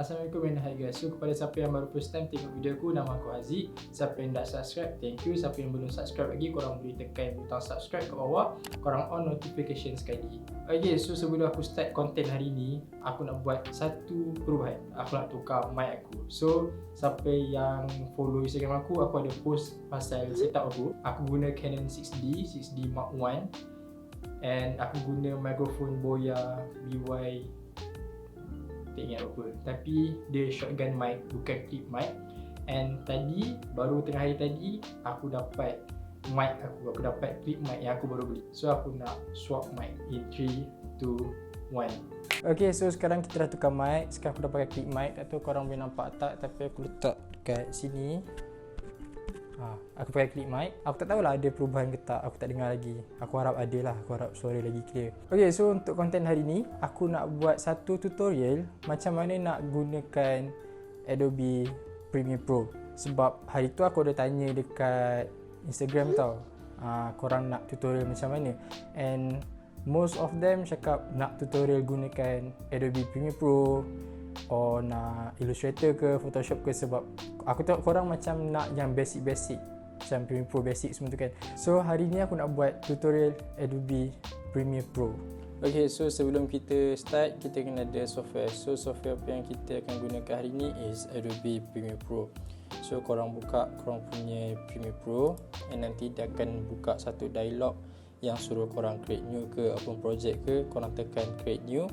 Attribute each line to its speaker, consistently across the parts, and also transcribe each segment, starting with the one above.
Speaker 1: Assalamualaikum and hi guys. So kepada siapa yang baru first time tengok video aku, nama aku Aziz. Siapa yang dah subscribe, thank you. Siapa yang belum subscribe lagi, korang boleh tekan butang subscribe kat bawah. Korang on notification sekali. Okay, so sebelum aku start konten hari ni, aku nak buat satu perubahan. Aku nak tukar mic aku. So siapa yang follow Instagram aku ada post pasal setup aku. Aku guna Canon 6D Mark 1 and aku guna mikrofon Boya BY, tak ingat apa, tapi dia shotgun mic, bukan clip mic. And tadi, baru tengah hari tadi, aku dapat mic aku dapat clip mic yang aku baru beli. So aku nak swap mic in 3, 2, 1. Okay, so sekarang kita dah tukar mic. Sekarang aku dah pakai clip mic. Tak tahu korang boleh nampak tak, tapi aku letak kat sini. Aku pakai clip mic. Aku tak tahulah ada perubahan ke tak, aku tak dengar lagi. Aku harap ada lah, aku harap suara lagi clear. Okay, so untuk konten hari ni, aku nak buat satu tutorial macam mana nak gunakan Adobe Premiere Pro. Sebab hari tu aku ada tanya dekat Instagram tau, korang nak tutorial macam mana. And most of them cakap nak tutorial gunakan Adobe Premiere Pro, or nak Illustrator ke Photoshop ke. Sebab aku tengok korang macam nak yang basic-basic, macam Premiere Pro basic semua tu kan. So hari ni aku nak buat tutorial Adobe Premiere Pro. Okay, so sebelum kita start, kita kena ada software. So software apa yang kita akan gunakan hari ni is Adobe Premiere Pro. So korang buka korang punya Premiere Pro, and nanti dia akan buka satu dialog yang suruh korang create new ke apa project ke. Korang tekan create new,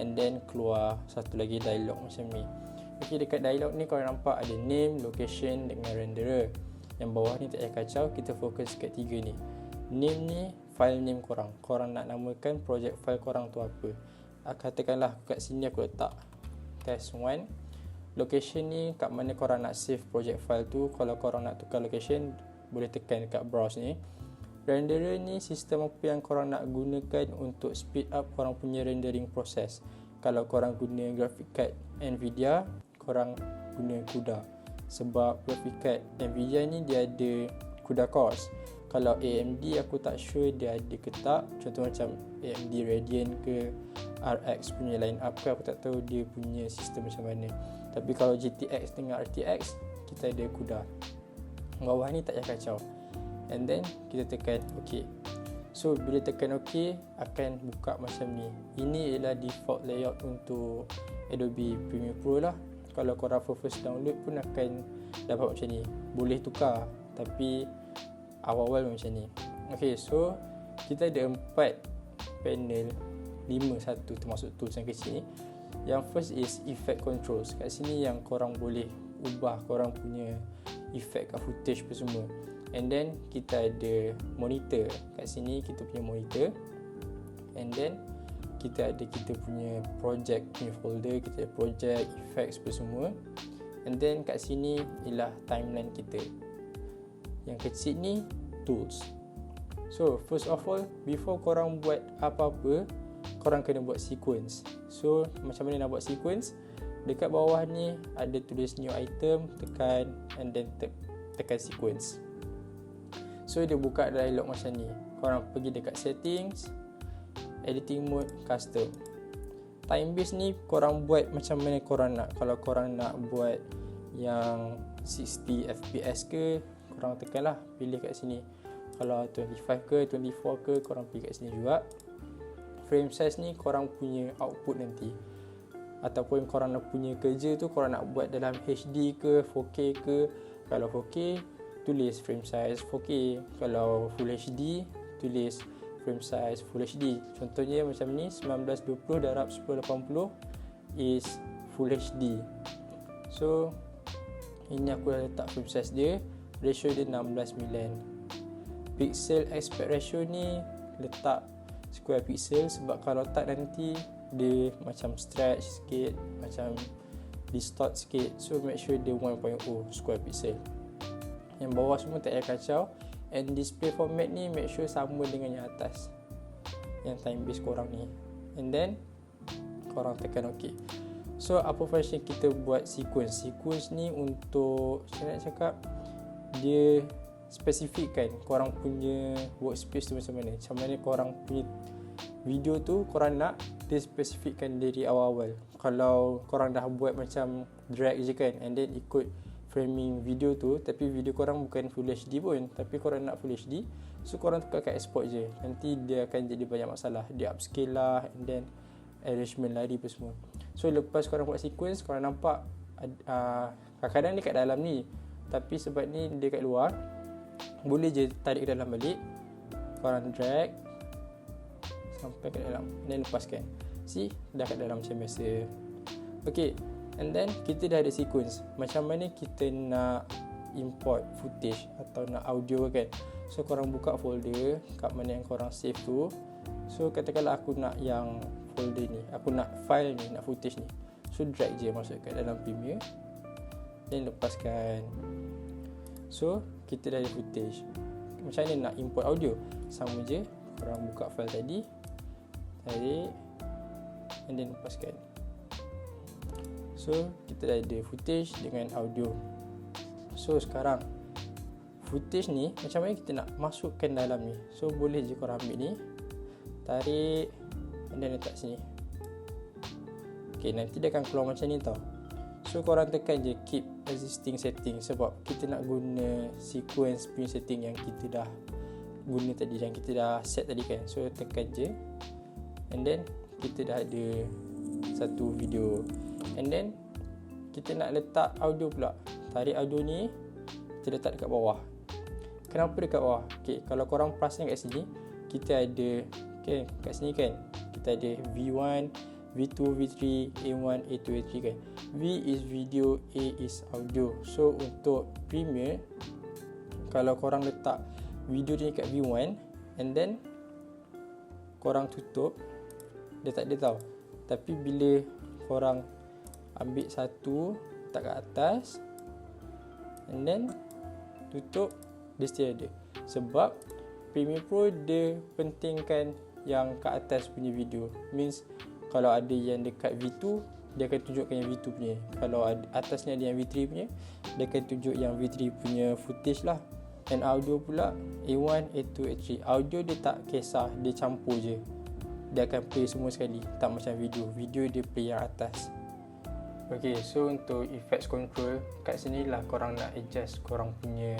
Speaker 1: and then keluar satu lagi dialog macam ni. Okay, dekat dialog ni korang nampak ada name, location dengan renderer. Yang bawah ni tak payah kacau, kita fokus kat tiga ni. Name ni file name korang. Korang nak namakan project file korang tu apa. Katakanlah kat sini aku letak test 1. Location ni kat mana korang nak save project file tu. Kalau korang nak tukar location, boleh tekan dekat browse ni. Renderer ni sistem apa yang korang nak gunakan untuk speed up korang punya rendering process. Kalau korang guna graphic card Nvidia, korang guna CUDA. Sebab graphic card Nvidia ni dia ada CUDA cores. Kalau AMD aku tak sure dia ada ke tak. Contoh macam AMD Radeon ke RX punya line up ke, aku tak tahu dia punya sistem macam mana. Tapi kalau GTX dengan RTX, kita ada CUDA. Bawah ni tak payah kacau. And then kita tekan OK. So bila tekan OK, akan buka macam ni. Ini ialah default layout untuk Adobe Premiere Pro lah. Kalau korang first download pun akan dapat macam ni. Boleh tukar, tapi awal-awal macam ni. Okay, so kita ada 4 panel, 5 termasuk tools yang kecil ni. Yang first is effect controls. Kat sini yang korang boleh ubah korang punya effect kat footage apa semua. And then kita ada monitor. Kat sini kita punya monitor. And then kita ada kita punya project punya folder. Kita ada project, effects apa semua. And then kat sini ialah timeline kita. Yang kecil ni tools. So first of all, before korang buat apa-apa, korang kena buat sequence. So macam mana nak buat sequence? Dekat bawah ni ada tulis new item, tekan and then tekan sequence. So dia buka dialog macam ni. Korang pergi dekat settings, editing mode, custom. Time base ni korang buat macam mana korang nak. Kalau korang nak buat yang 60 fps ke, korang tekanlah, pilih kat sini. Kalau 25 ke 24 ke, korang pilih kat sini juga. Frame size ni korang punya output nanti. Ataupun korang nak punya kerja tu, korang nak buat dalam HD ke 4K ke. Kalau 4K, tulis frame size 4K. Kalau Full HD, tulis frame size Full HD. Contohnya macam ni, 1920 darab 1080 is Full HD. So ini aku dah letak frame size dia. Ratio dia 16:9. Pixel aspect ratio ni letak square pixel. Sebab kalau tak nanti dia macam stretch sikit, macam distort sikit. So make sure dia 1.0 square pixel. Yang bawah semua tak payah kacau. And display format ni make sure sama dengan yang atas, yang time base korang ni. And then korang tekan OK. So apa function kita buat sequence? Sequence ni untuk, saya nak cakap, dia spesifikkan korang punya workspace tu macam mana. Macam mana korang punya
Speaker 2: video tu korang nak dia spesifikkan dari awal-awal. Kalau korang dah buat macam drag je kan, and then ikut framing video tu, tapi video korang bukan full HD pun, tapi korang nak full HD, so korang tekan export je. Nanti dia akan jadi banyak masalah, dia upscale lah, and then arrangement lari apa semua. So lepas korang buat sequence, korang nampak kadang-kadang dia kat dalam ni, tapi sebab ni dia kat luar, boleh je tarik ke dalam balik, korang drag sampai ke dalam, dan lepaskan. See, dah kat dalam macam biasa. Okay, and then kita dah ada sequence. Macam mana kita nak import footage atau nak audio kan. So korang buka folder kat mana yang korang save tu. So katakanlah aku nak yang folder ni, aku nak file ni, nak footage ni. So drag je masuk kat dalam Premiere, dan lepaskan. So kita dah ada footage. Macam mana nak import audio? Sama je, korang buka file tadi, tarik, and then lepaskan. So kita dah ada footage dengan audio. So sekarang footage ni macam mana kita nak masukkan dalam ni. So boleh je korang ambil ni, tarik, and then letak sini. Okay, nanti dia akan keluar macam ni tau. So korang tekan je keep existing setting, sebab kita nak guna sequence punya setting yang kita dah guna tadi, yang kita dah set tadi kan. So tekan je, and then kita dah ada satu video. And then kita nak letak audio pula. Tarik audio ni, kita letak dekat bawah. Kenapa dekat bawah? Okay, kalau korang perasan kat sini, kita ada, okay, kat sini kan, kita ada V1, V2, V3, A1, A2, A3 kan. V is video, A is audio. So untuk Premiere, kalau korang letak video ni kat V1, and then korang tutup, dia tak ada tau. Tapi bila korang ambil satu, letak kat atas, and then tutup, dia still ada. Sebab Premiere Pro dia pentingkan yang kat atas punya video. Means kalau ada yang dekat V2, dia akan tunjukkan yang V2 punya. Kalau atasnya ada yang V3 punya, dia akan tunjuk yang V3 punya footage lah. And audio pula A1, A2, A3. Audio dia tak kisah, dia campur je. Dia akan play semua sekali, tak macam video. Video dia play yang atas. Okay, so untuk effects control, kat sini lah korang nak adjust korang punya,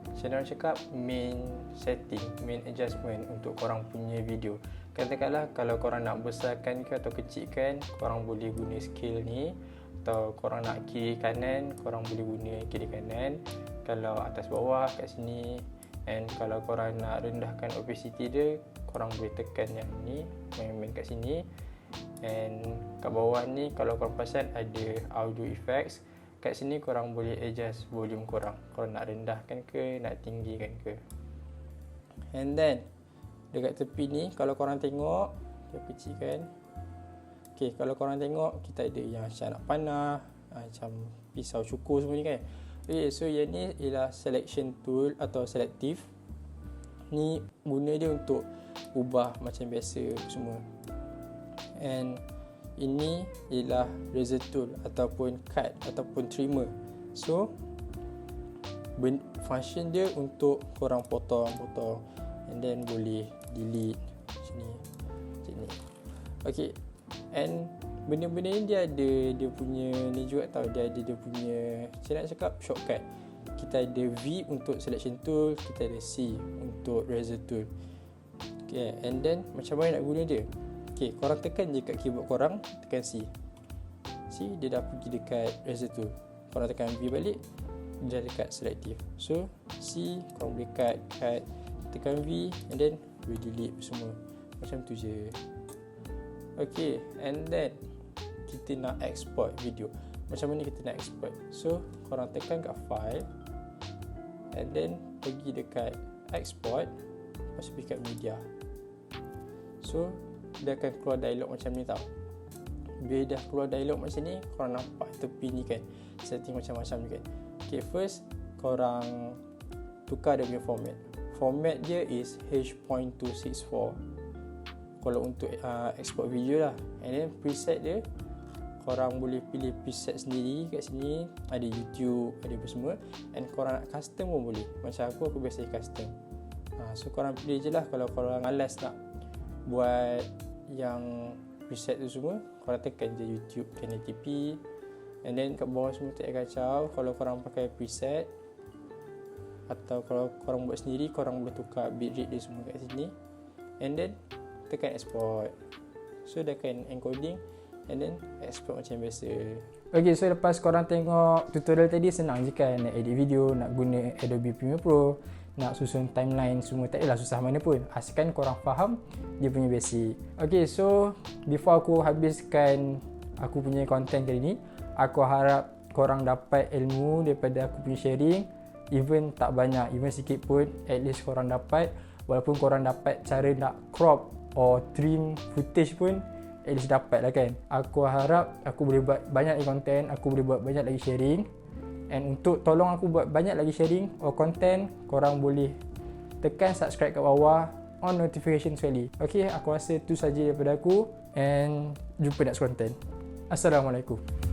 Speaker 2: macam mana cakap, main setting, main adjustment untuk korang punya video. Katakanlah kalau korang nak besarkan ke atau kecilkan, korang boleh guna scale ni. Atau korang nak kiri kanan, korang boleh guna kiri kanan. Kalau atas bawah kat sini. And kalau korang nak rendahkan opacity dia, korang boleh tekan yang ni, main-main kat sini. And kat bawah ni, kalau korang perasan ada audio effects. Kat sini korang boleh adjust volume korang. Korang nak rendahkan ke, nak tinggikan ke. And then dekat tepi ni, kalau korang tengok, dia kecil kan. Okay, kalau korang tengok, kita ada yang macam nak panah, macam pisau cukur semua ni kan. Okay, so yang ni ialah selection tool atau selective. Ni guna dia untuk ubah macam biasa semua. And ini ialah razor tool ataupun cut ataupun trimmer. So function dia untuk korang potong-potong, and then boleh delete sini, sini. Okay, and benda-benda ni dia ada dia punya ni juga tau. Dia ada dia punya, saya nak cakap, shortcut. Kita ada V untuk selection tool, kita ada C untuk razor tool. Okay, and then macam mana nak guna dia? Okay, korang tekan je kat keyboard korang, tekan C. C, dia dah pergi dekat razor tool. Korang tekan V balik, dia dah dekat selective. So C, korang boleh cut, tekan V, and then boleh delete semua. Macam tu je. Okay, and then kita nak export video. Macam mana kita nak export? So korang tekan kat file, and then pergi dekat export, lepas pergi kat media. So dia akan keluar dialog macam ni tau. Bila dah keluar dialog macam ni, korang nampak tepi ni kan, setting macam-macam ni kan. Okay, first korang tukar dia punya format. Format dia is H.264 kalau untuk export video lah. And then preset dia, korang boleh pilih preset sendiri. Kat sini ada YouTube, ada apa semua. And korang nak custom pun boleh. Macam aku biasa custom. So korang pilih je lah kalau korang malas nak buat yang preset tu semua, korang tekan je YouTube KNTP, and then kat bawah semua tak kacau. Kalau korang pakai preset atau kalau korang buat sendiri, korang boleh tukar bitrate dia semua kat sini, and then tekan export. So dah kan encoding, and then export macam biasa. Okay, so lepas korang tengok tutorial tadi, senang je kan nak edit video, nak guna Adobe Premiere Pro, nak susun timeline, semua tak adalah susah mana pun, asalkan korang faham dia punya basic. Okay, so before aku habiskan aku punya content kali ni, aku harap korang dapat ilmu daripada aku punya sharing. Even tak banyak, even sikit pun, at least korang dapat. Walaupun korang dapat cara nak crop or trim footage pun, at least dapat lah kan. Aku harap aku boleh buat banyak lagi content, aku boleh buat banyak lagi sharing. And untuk tolong aku buat banyak lagi sharing or content, korang boleh tekan subscribe kat bawah, on notification sekali. Okay, aku rasa tu saja daripada aku, and jumpa next content. Assalamualaikum.